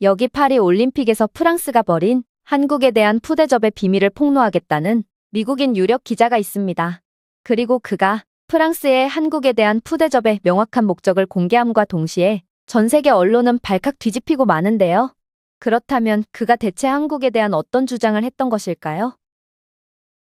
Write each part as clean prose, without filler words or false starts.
여기 파리 올림픽에서 프랑스가 벌인 한국에 대한 푸대접의 비밀을 폭로하겠다는 미국인 유력 기자가 있습니다. 그리고 그가 프랑스의 한국에 대한 푸대접의 명확한 목적을 공개함과 동시에 전 세계 언론은 발칵 뒤집히고 마는데요. 그렇다면 그가 대체 한국에 대한 어떤 주장을 했던 것일까요?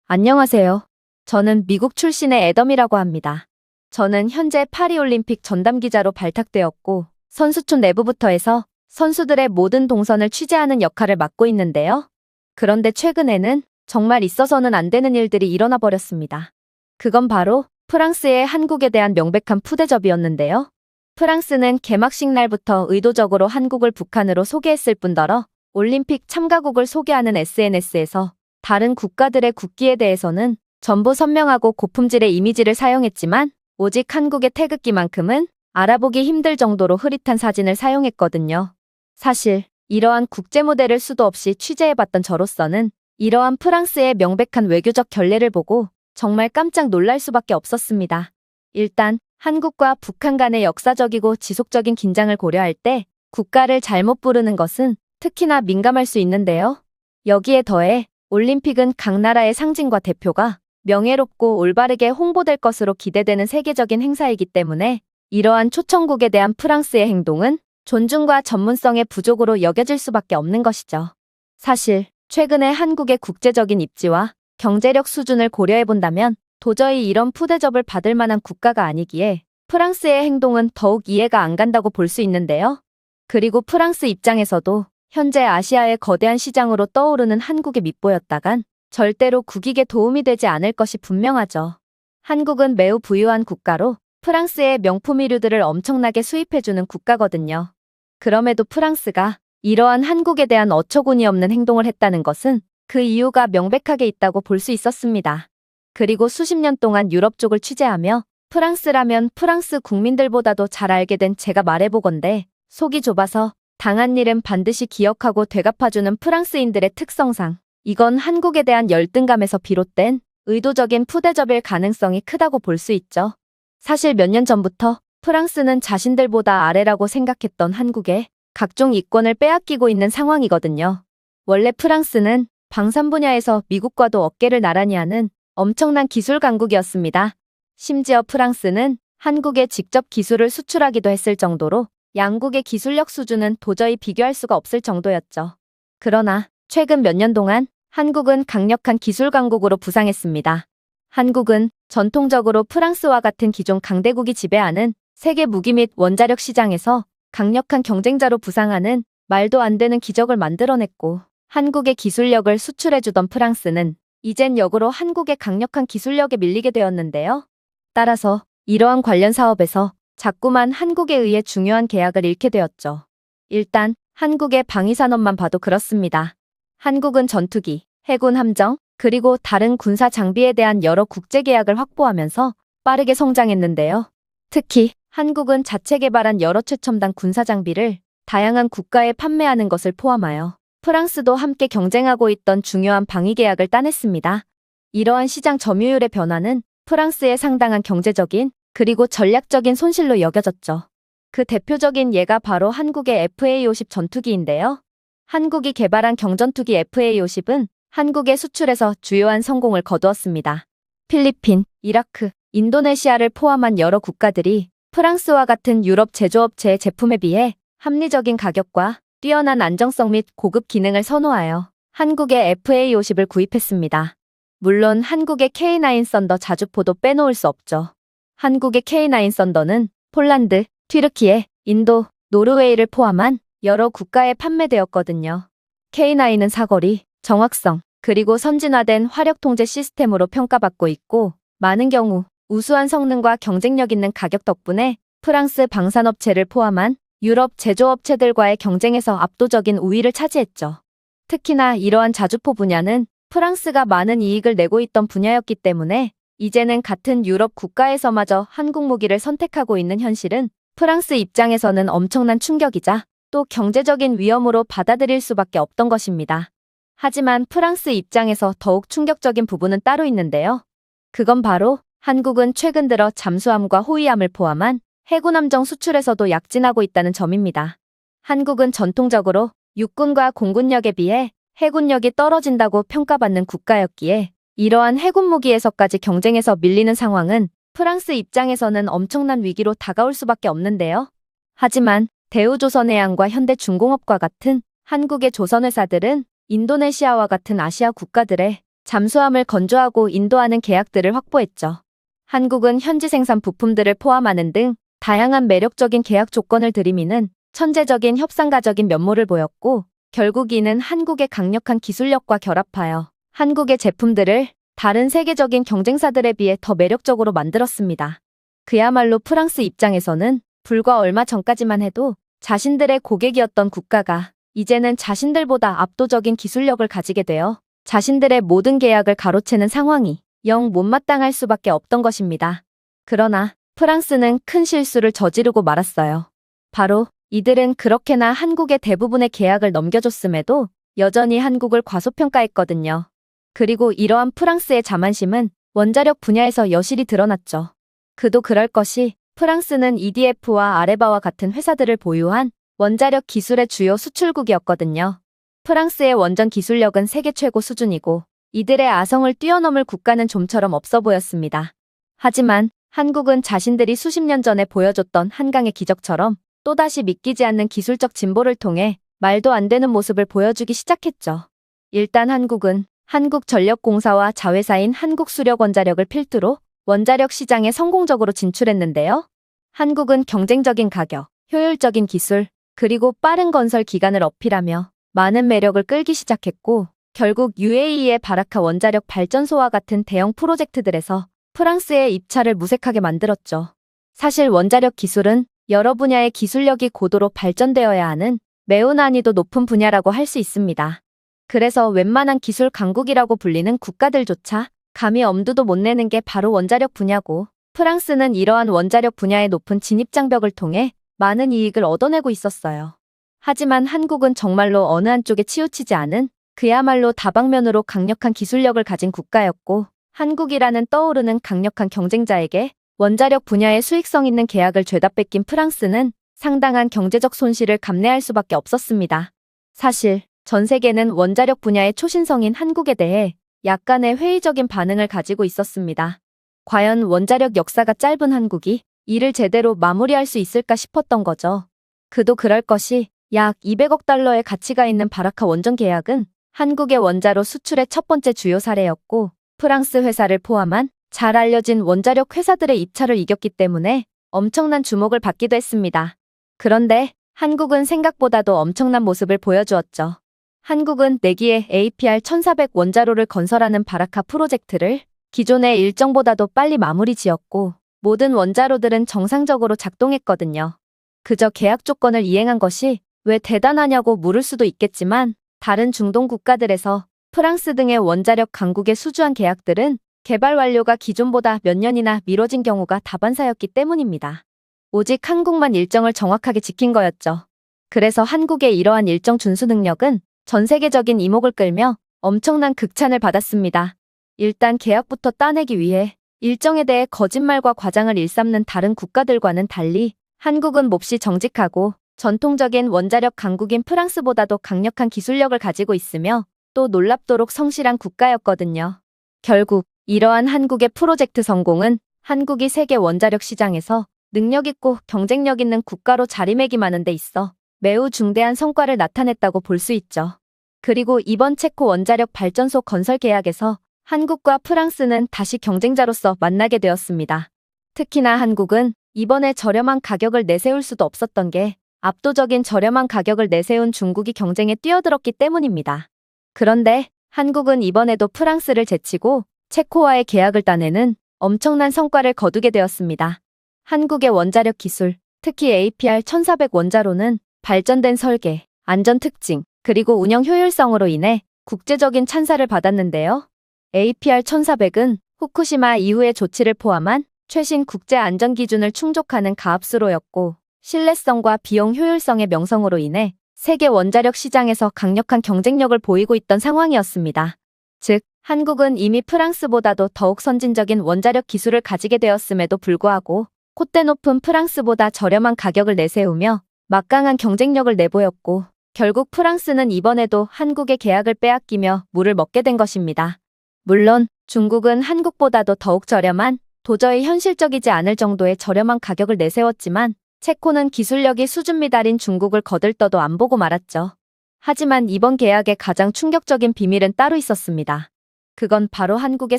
안녕하세요. 저는 미국 출신의 애덤이라고 합니다. 저는 현재 파리올림픽 전담기자로 발탁되었고 선수촌 내부부터 해서 선수들의 모든 동선을 취재하는 역할을 맡고 있는데요. 그런데 최근에는 정말 있어서는 안 되는 일들이 일어나 버렸습니다. 그건 바로 프랑스의 한국에 대한 명백한 푸대접이었는데요. 프랑스는 개막식 날부터 의도적으로 한국을 북한으로 소개했을 뿐더러 올림픽 참가국을 소개하는 SNS에서 다른 국가들의 국기에 대해서는 전부 선명하고 고품질의 이미지를 사용했지만 오직 한국의 태극기만큼은 알아보기 힘들 정도로 흐릿한 사진을 사용했거든요. 사실 이러한 국제무대를 수도 없이 취재해봤던 저로서는 이러한 프랑스의 명백한 외교적 결례를 보고 정말 깜짝 놀랄 수밖에 없었습니다. 일단 한국과 북한 간의 역사적이고 지속적인 긴장을 고려할 때 국가를 잘못 부르는 것은 특히나 민감할 수 있는데요. 여기에 더해 올림픽은 각 나라의 상징과 대표가 명예롭고 올바르게 홍보될 것으로 기대되는 세계적인 행사이기 때문에 이러한 초청국에 대한 프랑스의 행동은 존중과 전문성의 부족으로 여겨질 수밖에 없는 것이죠. 사실 최근에 한국의 국제적인 입지와 경제력 수준을 고려해본다면 도저히 이런 푸대접을 받을 만한 국가가 아니기에 프랑스의 행동은 더욱 이해가 안 간다고 볼 수 있는데요. 그리고 프랑스 입장에서도 현재 아시아의 거대한 시장으로 떠오르는 한국이 밑보였다간 절대로 국익에 도움이 되지 않을 것이 분명하죠. 한국은 매우 부유한 국가로 프랑스의 명품 의류들을 엄청나게 수입해주는 국가거든요. 그럼에도 프랑스가 이러한 한국에 대한 어처구니 없는 행동을 했다는 것은 그 이유가 명백하게 있다고 볼 수 있었습니다. 그리고 수십 년 동안 유럽 쪽을 취재하며 프랑스라면 프랑스 국민들보다도 잘 알게 된 제가 말해보건대 속이 좁아서 당한 일은 반드시 기억하고 되갚아주는 프랑스인들의 특성상 이건 한국에 대한 열등감에서 비롯된 의도적인 푸대접일 가능성이 크다고 볼 수 있죠. 사실 몇 년 전부터 프랑스는 자신들보다 아래라고 생각했던 한국에 각종 이권을 빼앗기고 있는 상황이거든요. 원래 프랑스는 방산 분야에서 미국과도 어깨를 나란히 하는 엄청난 기술 강국이었습니다. 심지어 프랑스는 한국에 직접 기술을 수출하기도 했을 정도로 양국의 기술력 수준은 도저히 비교할 수가 없을 정도였죠. 그러나 최근 몇 년 동안 한국은 강력한 기술 강국으로 부상했습니다. 한국은 전통적으로 프랑스와 같은 기존 강대국이 지배하는 세계 무기 및 원자력 시장에서 강력한 경쟁자로 부상하는 말도 안 되는 기적을 만들어냈고 한국의 기술력을 수출해주던 프랑스는 이젠 역으로 한국의 강력한 기술력에 밀리게 되었는데요. 따라서 이러한 관련 사업에서 자꾸만 한국에 의해 중요한 계약을 잃게 되었죠. 일단 한국의 방위산업만 봐도 그렇습니다. 한국은 전투기, 해군 함정, 그리고 다른 군사 장비에 대한 여러 국제 계약을 확보하면서 빠르게 성장했는데요. 특히 한국은 자체 개발한 여러 최첨단 군사 장비를 다양한 국가에 판매하는 것을 포함하여 프랑스도 함께 경쟁하고 있던 중요한 방위 계약을 따냈습니다. 이러한 시장 점유율의 변화는 프랑스의 상당한 경제적인 그리고 전략적인 손실로 여겨졌죠. 그 대표적인 예가 바로 한국의 FA-50 전투기인데요. 한국이 개발한 경전투기 FA-50은 한국의 수출에서 주요한 성공을 거두었습니다. 필리핀, 이라크, 인도네시아를 포함한 여러 국가들이 프랑스와 같은 유럽 제조업체의 제품에 비해 합리적인 가격과 뛰어난 안정성 및 고급 기능을 선호하여 한국의 FA-50을 구입했습니다. 물론 한국의 K9 썬더 자주포도 빼놓을 수 없죠. 한국의 K9 썬더는 폴란드, 튀르키예, 인도, 노르웨이를 포함한 여러 국가에 판매되었거든요. K9은 사거리, 정확성, 그리고 선진화된 화력 통제 시스템으로 평가받고 있고 많은 경우 우수한 성능과 경쟁력 있는 가격 덕분에 프랑스 방산업체를 포함한 유럽 제조업체들과의 경쟁에서 압도적인 우위를 차지했죠. 특히나 이러한 자주포 분야는 프랑스가 많은 이익을 내고 있던 분야였기 때문에 이제는 같은 유럽 국가에서마저 한국 무기를 선택하고 있는 현실은 프랑스 입장에서는 엄청난 충격이자 또 경제적인 위험으로 받아들일 수밖에 없던 것입니다. 하지만 프랑스 입장에서 더욱 충격적인 부분은 따로 있는데요. 그건 바로 한국은 최근 들어 잠수함과 호위함을 포함한 해군 함정 수출에서도 약진하고 있다는 점입니다. 한국은 전통적으로 육군과 공군력에 비해 해군력이 떨어진다고 평가받는 국가였기에 이러한 해군 무기에서까지 경쟁에서 밀리는 상황은 프랑스 입장에서는 엄청난 위기로 다가올 수밖에 없는데요. 하지만 대우조선해양과 현대중공업과 같은 한국의 조선회사들은 인도네시아와 같은 아시아 국가들의 잠수함을 건조하고 인도하는 계약들을 확보했죠. 한국은 현지 생산 부품들을 포함하는 등 다양한 매력적인 계약 조건을 들이미는 천재적인 협상가적인 면모를 보였고, 결국 이는 한국의 강력한 기술력과 결합하여 한국의 제품들을 다른 세계적인 경쟁사들에 비해 더 매력적으로 만들었습니다. 그야말로 프랑스 입장에서는 불과 얼마 전까지만 해도 자신들의 고객이었던 국가가 이제는 자신들보다 압도적인 기술력을 가지게 되어 자신들의 모든 계약을 가로채는 상황이 영 못마땅할 수밖에 없던 것입니다. 그러나 프랑스는 큰 실수를 저지르고 말았어요. 바로 이들은 그렇게나 한국의 대부분의 계약을 넘겨줬음에도 여전히 한국을 과소평가했거든요. 그리고 이러한 프랑스의 자만심은 원자력 분야에서 여실히 드러났죠. 그도 그럴 것이 프랑스는 EDF와 아레바와 같은 회사들을 보유한 원자력 기술의 주요 수출국이었거든요. 프랑스의 원전 기술력은 세계 최고 수준이고 이들의 아성을 뛰어넘을 국가는 좀처럼 없어 보였습니다. 하지만 한국은 자신들이 수십 년 전에 보여줬던 한강의 기적처럼 또다시 믿기지 않는 기술적 진보를 통해 말도 안 되는 모습을 보여주기 시작했죠. 일단 한국은 한국전력공사와 자회사인 한국수력원자력을 필두로 원자력 시장에 성공적으로 진출했는데요. 한국은 경쟁적인 가격, 효율적인 기술, 그리고 빠른 건설 기간을 어필하며 많은 매력을 끌기 시작했고, 결국 UAE의 바라카 원자력 발전소와 같은 대형 프로젝트들에서 프랑스의 입찰을 무색하게 만들었죠. 사실 원자력 기술은 여러 분야의 기술력이 고도로 발전되어야 하는 매우 난이도 높은 분야라고 할 수 있습니다. 그래서 웬만한 기술 강국이라고 불리는 국가들조차 감히 엄두도 못 내는 게 바로 원자력 분야고, 프랑스는 이러한 원자력 분야의 높은 진입장벽을 통해 많은 이익을 얻어내고 있었어요. 하지만 한국은 정말로 어느 한쪽에 치우치지 않은 그야말로 다방면으로 강력한 기술력을 가진 국가였고, 한국이라는 떠오르는 강력한 경쟁자에게 원자력 분야의 수익성 있는 계약을 죄다 뺏긴 프랑스는 상당한 경제적 손실을 감내할 수밖에 없었습니다. 사실 전 세계는 원자력 분야의 초신성인 한국에 대해 약간의 회의적인 반응을 가지고 있었습니다. 과연 원자력 역사가 짧은 한국이 이를 제대로 마무리할 수 있을까 싶었던 거죠. 그도 그럴 것이 약 200억 달러의 가치가 있는 바라카 원전 계약은 한국의 원자로 수출의 첫 번째 주요 사례였고, 프랑스 회사를 포함한 잘 알려진 원자력 회사들의 입찰을 이겼기 때문에 엄청난 주목을 받기도 했습니다. 그런데 한국은 생각보다도 엄청난 모습을 보여주었죠. 한국은 4기의 APR-1400 원자로를 건설하는 바라카 프로젝트를 기존의 일정보다도 빨리 마무리 지었고, 모든 원자로들은 정상적으로 작동했거든요. 그저 계약 조건을 이행한 것이 왜 대단하냐고 물을 수도 있겠지만, 다른 중동 국가들에서 프랑스 등의 원자력 강국에 수주한 계약들은 개발 완료가 기존보다 몇 년이나 미뤄진 경우가 다반사였기 때문입니다. 오직 한국만 일정을 정확하게 지킨 거였죠. 그래서 한국의 이러한 일정 준수 능력은 전 세계적인 이목을 끌며 엄청난 극찬을 받았습니다. 일단 계약부터 따내기 위해 일정에 대해 거짓말과 과장을 일삼는 다른 국가들과는 달리 한국은 몹시 정직하고 전통적인 원자력 강국인 프랑스보다도 강력한 기술력을 가지고 있으며 또 놀랍도록 성실한 국가였거든요. 결국 이러한 한국의 프로젝트 성공은 한국이 세계 원자력 시장에서 능력 있고 경쟁력 있는 국가로 자리매김하는 데 있어 매우 중대한 성과를 나타냈다고 볼 수 있죠. 그리고 이번 체코 원자력 발전소 건설 계약에서 한국과 프랑스는 다시 경쟁자로서 만나게 되었습니다. 특히나 한국은 이번에 저렴한 가격을 내세울 수도 없었던 게 압도적인 저렴한 가격을 내세운 중국이 경쟁에 뛰어들었기 때문입니다. 그런데 한국은 이번에도 프랑스를 제치고 체코와의 계약을 따내는 엄청난 성과를 거두게 되었습니다. 한국의 원자력 기술, 특히 APR-1400 원자로는 발전된 설계, 안전 특징, 그리고 운영 효율성으로 인해 국제적인 찬사를 받았는데요. APR-1400은 후쿠시마 이후의 조치를 포함한 최신 국제 안전 기준을 충족하는 가압수로였고, 신뢰성과 비용 효율성의 명성으로 인해 세계 원자력 시장에서 강력한 경쟁력을 보이고 있던 상황이었습니다. 즉, 한국은 이미 프랑스보다도 더욱 선진적인 원자력 기술을 가지게 되었음에도 불구하고 콧대 높은 프랑스보다 저렴한 가격을 내세우며 막강한 경쟁력을 내보였고, 결국 프랑스는 이번에도 한국의 계약을 빼앗기며 물을 먹게 된 것입니다. 물론 중국은 한국보다도 더욱 저렴한, 도저히 현실적이지 않을 정도의 저렴한 가격을 내세웠지만 체코는 기술력이 수준 미달인 중국을 거들떠도 안 보고 말았죠. 하지만 이번 계약의 가장 충격적인 비밀은 따로 있었습니다. 그건 바로 한국의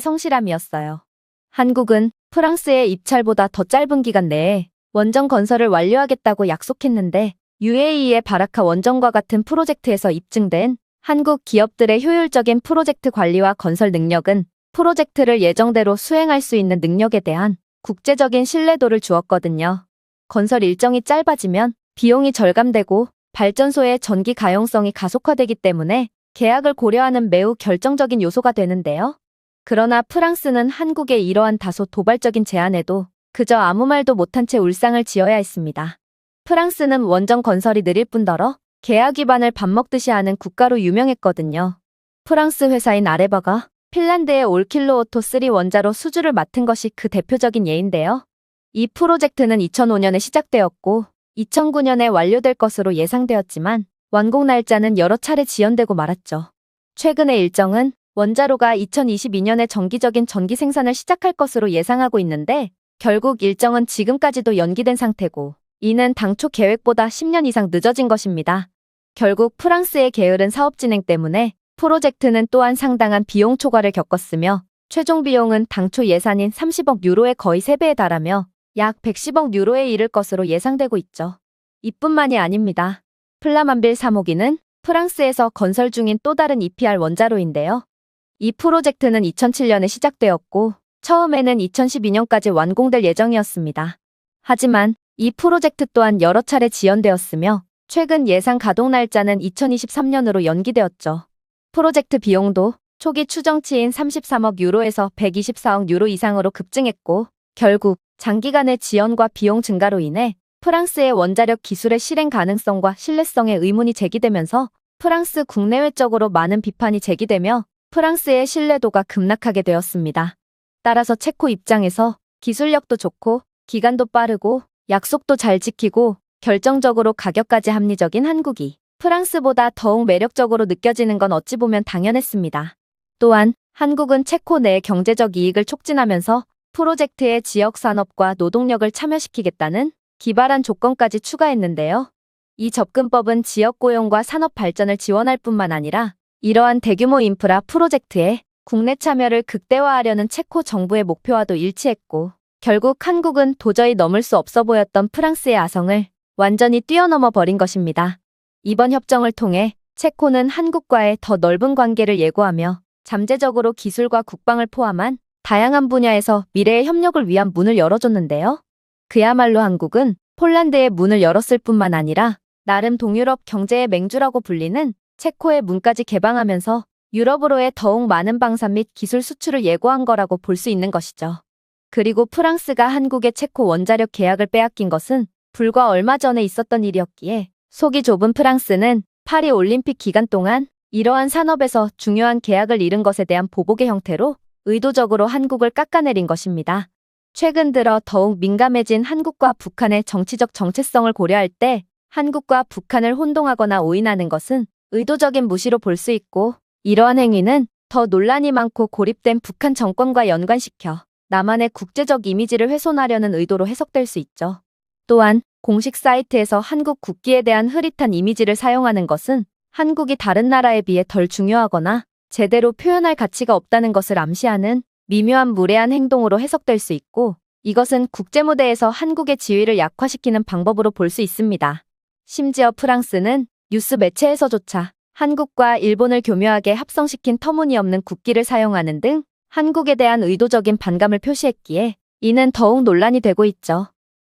성실함이었어요. 한국은 프랑스의 입찰보다 더 짧은 기간 내에 원전 건설을 완료하겠다고 약속했는데 UAE의 바라카 원전과 같은 프로젝트에서 입증된 한국 기업들의 효율적인 프로젝트 관리와 건설 능력은 프로젝트를 예정대로 수행할 수 있는 능력에 대한 국제적인 신뢰도를 주었거든요. 건설 일정이 짧아지면 비용이 절감되고 발전소의 전기 가용성이 가속화되기 때문에 계약을 고려하는 매우 결정적인 요소가 되는데요. 그러나 프랑스는 한국의 이러한 다소 도발적인 제안에도 그저 아무 말도 못한 채 울상을 지어야 했습니다. 프랑스는 원전 건설이 느릴 뿐더러 계약 위반을 밥 먹듯이 하는 국가로 유명했거든요. 프랑스 회사인 아레바가 핀란드의 올킬로오토 3 원자로 수주를 맡은 것이 그 대표적인 예인데요. 이 프로젝트는 2005년에 시작되었고 2009년에 완료될 것으로 예상되었지만 완공 날짜는 여러 차례 지연되고 말았죠. 최근의 일정은 원자로가 2022년에 정기적인 전기 생산을 시작할 것으로 예상하고 있는데 결국 일정은 지금까지도 연기된 상태고 이는 당초 계획보다 10년 이상 늦어진 것입니다. 결국 프랑스의 게으른 사업 진행 때문에 프로젝트는 또한 상당한 비용 초과를 겪었으며 최종 비용은 당초 예산인 30억 유로의 거의 3배에 달하며 약 110억 유로에 이를 것으로 예상되고 있죠. 이뿐만이 아닙니다. 플라만빌 3호기는 프랑스에서 건설 중인 또 다른 EPR 원자로인데요. 이 프로젝트는 2007년에 시작되었고 처음에는 2012년까지 완공될 예정이었습니다. 하지만 이 프로젝트 또한 여러 차례 지연되었으며 최근 예상 가동 날짜는 2023년으로 연기되었죠. 프로젝트 비용도 초기 추정치인 33억 유로에서 124억 유로 이상으로 급증했고 결국 장기간의 지연과 비용 증가로 인해 프랑스의 원자력 기술의 실행 가능성과 신뢰성에 의문이 제기되면서 프랑스 국내외적으로 많은 비판이 제기되며 프랑스의 신뢰도가 급락하게 되었습니다. 따라서 체코 입장에서 기술력도 좋고 기간도 빠르고 약속도 잘 지키고 결정적으로 가격까지 합리적인 한국이 프랑스보다 더욱 매력적으로 느껴지는 건 어찌 보면 당연했습니다. 또한 한국은 체코 내 경제적 이익을 촉진하면서 프로젝트의 지역 산업과 노동력을 참여시키겠다는 기발한 조건까지 추가했는데요. 이 접근법은 지역 고용과 산업 발전을 지원할 뿐만 아니라 이러한 대규모 인프라 프로젝트에 국내 참여를 극대화하려는 체코 정부의 목표와도 일치했고 결국 한국은 도저히 넘을 수 없어 보였던 프랑스의 아성을 완전히 뛰어넘어 버린 것입니다. 이번 협정을 통해 체코는 한국과의 더 넓은 관계를 예고하며 잠재적으로 기술과 국방을 포함한 다양한 분야에서 미래의 협력을 위한 문을 열어줬는데요. 그야말로 한국은 폴란드의 문을 열었을 뿐만 아니라 나름 동유럽 경제의 맹주라고 불리는 체코의 문까지 개방하면서 유럽으로의 더욱 많은 방산 및 기술 수출을 예고한 거라고 볼 수 있는 것이죠. 그리고 프랑스가 한국의 체코 원자력 계약을 빼앗긴 것은 불과 얼마 전에 있었던 일이었기에 속이 좁은 프랑스는 파리 올림픽 기간 동안 이러한 산업에서 중요한 계약을 잃은 것에 대한 보복의 형태로 의도적으로 한국을 깎아내린 것입니다. 최근 들어 더욱 민감해진 한국과 북한의 정치적 정체성을 고려할 때 한국과 북한을 혼동하거나 오인하는 것은 의도적인 무시로 볼 수 있고 이러한 행위는 더 논란이 많고 고립된 북한 정권과 연관시켜 남한의 국제적 이미지를 훼손하려는 의도로 해석될 수 있죠. 또한 공식 사이트에서 한국 국기에 대한 흐릿한 이미지를 사용하는 것은 한국이 다른 나라에 비해 덜 중요하거나 제대로 표현할 가치가 없다는 것을 암시하는 미묘한 무례한 행동으로 해석될 수 있고 이것은 국제무대에서 한국의 지위를 약화시키는 방법으로 볼 수 있습니다. 심지어 프랑스는 뉴스 매체에서조차 한국과 일본을 교묘하게 합성시킨 터무니없는 국기를 사용하는 등 한국에 대한 의도적인 반감을 표시했기에 이는 더욱 논란이 되고 있죠.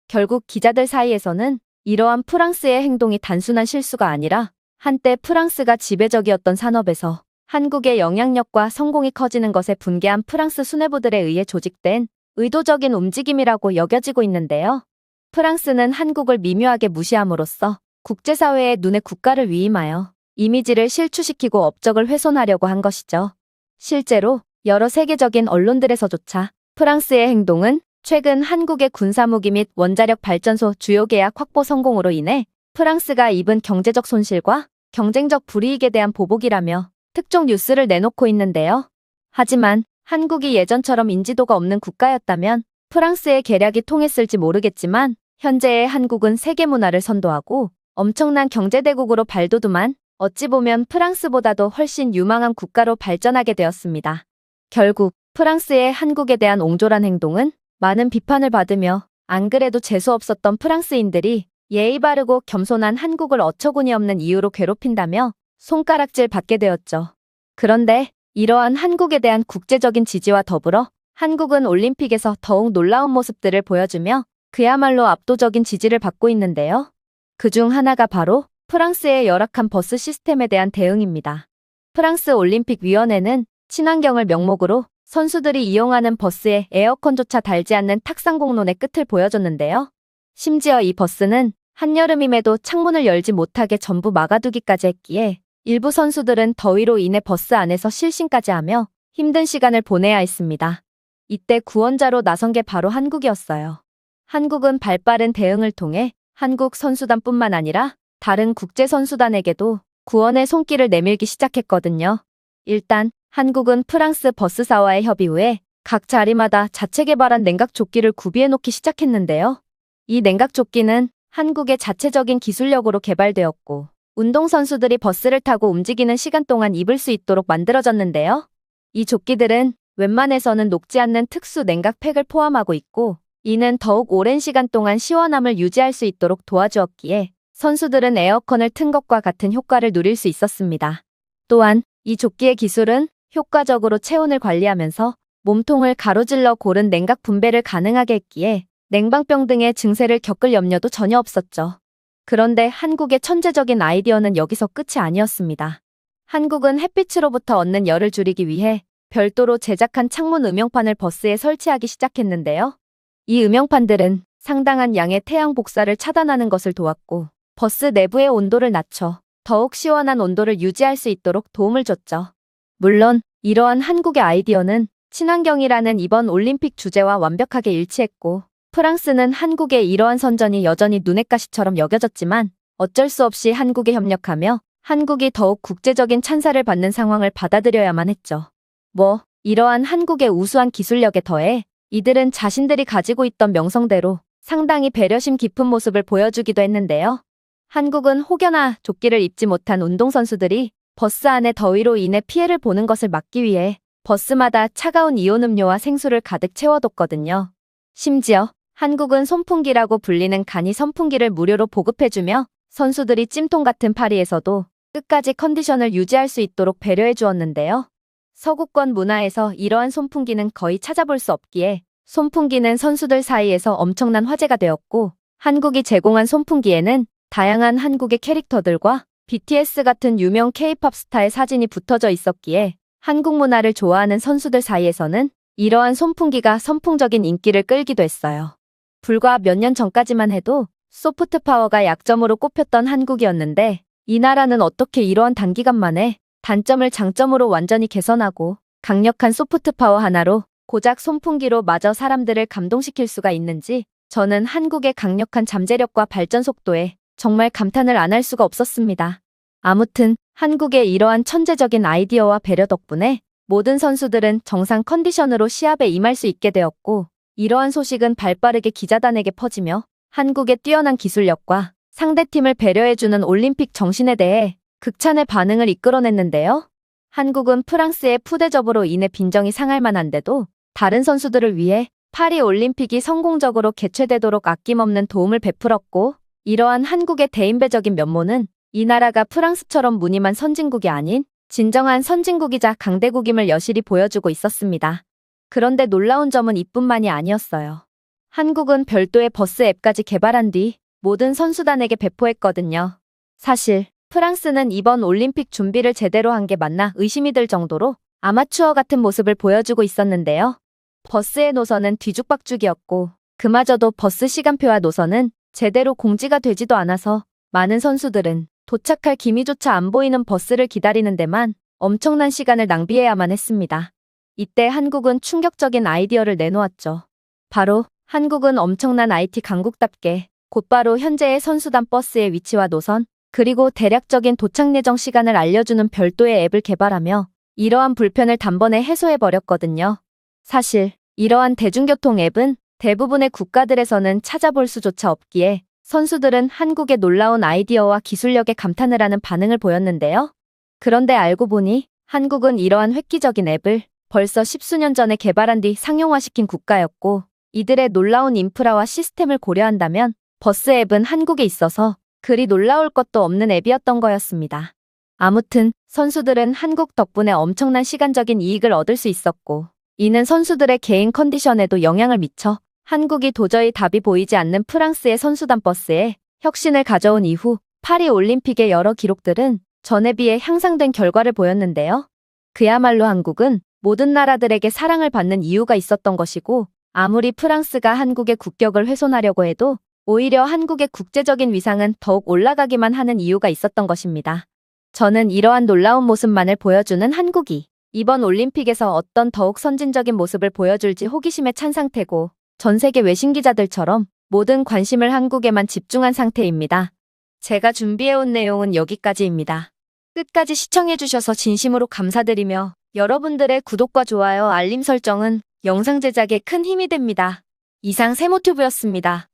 결국 기자들 사이에서는 이러한 프랑스의 행동이 단순한 실수가 아니라 한때 프랑스가 지배적이었던 산업에서 한국의 영향력과 성공이 커지는 것에 분개한 프랑스 수뇌부들에 의해 조직된 의도적인 움직임이라고 여겨지고 있는데요. 프랑스는 한국을 미묘하게 무시함으로써 국제사회의 눈에 국가를 위임하여 이미지를 실추시키고 업적을 훼손하려고 한 것이죠. 실제로 여러 세계적인 언론들에서조차 프랑스의 행동은 최근 한국의 군사무기 및 원자력 발전소 주요 계약 확보 성공으로 인해 프랑스가 입은 경제적 손실과 경쟁적 불이익에 대한 보복이라며 특종 뉴스를 내놓고 있는데요. 하지만 한국이 예전처럼 인지도가 없는 국가였다면 프랑스의 계략이 통했을지 모르겠지만 현재의 한국은 세계 문화를 선도하고 엄청난 경제대국으로 발돋움한 어찌 보면 프랑스보다도 훨씬 유망한 국가로 발전하게 되었습니다. 결국 프랑스의 한국에 대한 옹졸한 행동은 많은 비판을 받으며 안 그래도 재수 없었던 프랑스인들이 예의 바르고 겸손한 한국을 어처구니 없는 이유로 괴롭힌다며 손가락질 받게 되었죠. 그런데 이러한 한국에 대한 국제적인 지지와 더불어 한국은 올림픽에서 더욱 놀라운 모습들을 보여주며 그야말로 압도적인 지지를 받고 있는데요. 그중 하나가 바로 프랑스의 열악한 버스 시스템에 대한 대응입니다. 프랑스 올림픽위원회는 친환경을 명목으로 선수들이 이용하는 버스에 에어컨조차 달지 않는 탁상공론의 끝을 보여줬는데요. 심지어 이 버스는 한여름임에도 창문을 열지 못하게 전부 막아두기까지 했기에 일부 선수들은 더위로 인해 버스 안에서 실신까지 하며 힘든 시간을 보내야 했습니다. 이때 구원자로 나선 게 바로 한국이었어요. 한국은 발빠른 대응을 통해 한국 선수단뿐만 아니라 다른 국제선수단에게도 구원의 손길을 내밀기 시작했거든요. 일단 한국은 프랑스 버스사와의 협의 후에 각 자리마다 자체 개발한 냉각조끼를 구비해놓기 시작했는데요. 이 냉각조끼는 한국의 자체적인 기술력으로 개발되었고 운동선수들이 버스를 타고 움직이는 시간 동안 입을 수 있도록 만들어졌는데요. 이 조끼들은 웬만해서는 녹지 않는 특수 냉각팩을 포함하고 있고 이는 더욱 오랜 시간 동안 시원함을 유지할 수 있도록 도와주었기에 선수들은 에어컨을 튼 것과 같은 효과를 누릴 수 있었습니다. 또한 이 조끼의 기술은 효과적으로 체온을 관리하면서 몸통을 가로질러 고른 냉각 분배를 가능하게 했기에 냉방병 등의 증세를 겪을 염려도 전혀 없었죠. 그런데 한국의 천재적인 아이디어는 여기서 끝이 아니었습니다. 한국은 햇빛으로부터 얻는 열을 줄이기 위해 별도로 제작한 창문 음영판을 버스에 설치하기 시작했는데요. 이 음영판들은 상당한 양의 태양 복사를 차단하는 것을 도왔고 버스 내부의 온도를 낮춰 더욱 시원한 온도를 유지할 수 있도록 도움을 줬죠. 물론 이러한 한국의 아이디어는 친환경이라는 이번 올림픽 주제와 완벽하게 일치했고 프랑스는 한국의 이러한 선전이 여전히 눈엣 가시처럼 여겨졌지만 어쩔 수 없이 한국에 협력하며 한국이 더욱 국제적인 찬사를 받는 상황을 받아들여야만 했죠. 이러한 한국의 우수한 기술력에 더해 이들은 자신들이 가지고 있던 명성대로 상당히 배려심 깊은 모습을 보여주기도 했는데요. 한국은 혹여나 조끼를 입지 못한 운동선수들이 버스 안에 더위로 인해 피해를 보는 것을 막기 위해 버스마다 차가운 이온 음료와 생수를 가득 채워뒀거든요. 심지어 한국은 선풍기라고 불리는 간이 선풍기를 무료로 보급해주며 선수들이 찜통 같은 파리에서도 끝까지 컨디션을 유지할 수 있도록 배려해 주었는데요. 서구권 문화에서 이러한 선풍기는 거의 찾아볼 수 없기에 선풍기는 선수들 사이에서 엄청난 화제가 되었고 한국이 제공한 선풍기에는 다양한 한국의 캐릭터들과 BTS 같은 유명 K-팝 스타의 사진이 붙어져 있었기에 한국 문화를 좋아하는 선수들 사이에서는 이러한 선풍기가 선풍적인 인기를 끌기도 했어요. 불과 몇 년 전까지만 해도 소프트 파워가 약점으로 꼽혔던 한국이었는데 이 나라는 어떻게 이러한 단기간 만에 단점을 장점으로 완전히 개선하고 강력한 소프트 파워 하나로 고작 선풍기로 마저 사람들을 감동시킬 수가 있는지 저는 한국의 강력한 잠재력과 발전 속도에 정말 감탄을 안 할 수가 없었습니다. 아무튼 한국의 이러한 천재적인 아이디어와 배려 덕분에 모든 선수들은 정상 컨디션으로 시합에 임할 수 있게 되었고 이러한 소식은 발빠르게 기자단에게 퍼지며 한국의 뛰어난 기술력과 상대팀을 배려해주는 올림픽 정신에 대해 극찬의 반응을 이끌어냈는데요. 한국은 프랑스의 푸대접으로 인해 빈정이 상할 만한데도 다른 선수들을 위해 파리 올림픽이 성공적으로 개최되도록 아낌없는 도움을 베풀었고 이러한 한국의 대인배적인 면모는 이 나라가 프랑스처럼 무늬만 선진국이 아닌 진정한 선진국이자 강대국임을 여실히 보여주고 있었습니다. 그런데 놀라운 점은 이뿐만이 아니었어요. 한국은 별도의 버스 앱까지 개발한 뒤 모든 선수단에게 배포했거든요. 사실 프랑스는 이번 올림픽 준비를 제대로 한 게 맞나 의심이 들 정도로 아마추어 같은 모습을 보여주고 있었는데요. 버스의 노선은 뒤죽박죽이었고 그마저도 버스 시간표와 노선은 제대로 공지가 되지도 않아서 많은 선수들은 도착할 기미조차 안 보이는 버스를 기다리는 데만 엄청난 시간을 낭비해야만 했습니다. 이때 한국은 충격적인 아이디어를 내놓았죠. 바로 한국은 엄청난 IT 강국답게 곧바로 현재의 선수단 버스의 위치와 노선, 그리고 대략적인 도착 예정 시간을 알려주는 별도의 앱을 개발하며 이러한 불편을 단번에 해소해버렸거든요. 사실 이러한 대중교통 앱은 대부분의 국가들에서는 찾아볼 수조차 없기에 선수들은 한국의 놀라운 아이디어와 기술력에 감탄을 하는 반응을 보였는데요. 그런데 알고 보니 한국은 이러한 획기적인 앱을 벌써 십수년 전에 개발한 뒤 상용화시킨 국가였고, 이들의 놀라운 인프라와 시스템을 고려한다면 버스 앱은 한국에 있어서 그리 놀라울 것도 없는 앱이었던 거였습니다. 아무튼 선수들은 한국 덕분에 엄청난 시간적인 이익을 얻을 수 있었고, 이는 선수들의 개인 컨디션에도 영향을 미쳐 한국이 도저히 답이 보이지 않는 프랑스의 선수단 버스에 혁신을 가져온 이후 파리 올림픽의 여러 기록들은 전에 비해 향상된 결과를 보였는데요. 그야말로 한국은 모든 나라들에게 사랑을 받는 이유가 있었던 것이고, 아무리 프랑스가 한국의 국격을 훼손하려고 해도 오히려 한국의 국제적인 위상은 더욱 올라가기만 하는 이유가 있었던 것입니다. 저는 이러한 놀라운 모습만을 보여주는 한국이 이번 올림픽에서 어떤 더욱 선진적인 모습을 보여줄지 호기심에 찬 상태고, 전 세계 외신 기자들처럼 모든 관심을 한국에만 집중한 상태입니다. 제가 준비해온 내용은 여기까지입니다. 끝까지 시청해주셔서 진심으로 감사드리며 여러분들의 구독과 좋아요, 알림 설정은 영상 제작에 큰 힘이 됩니다. 이상 세모튜브였습니다.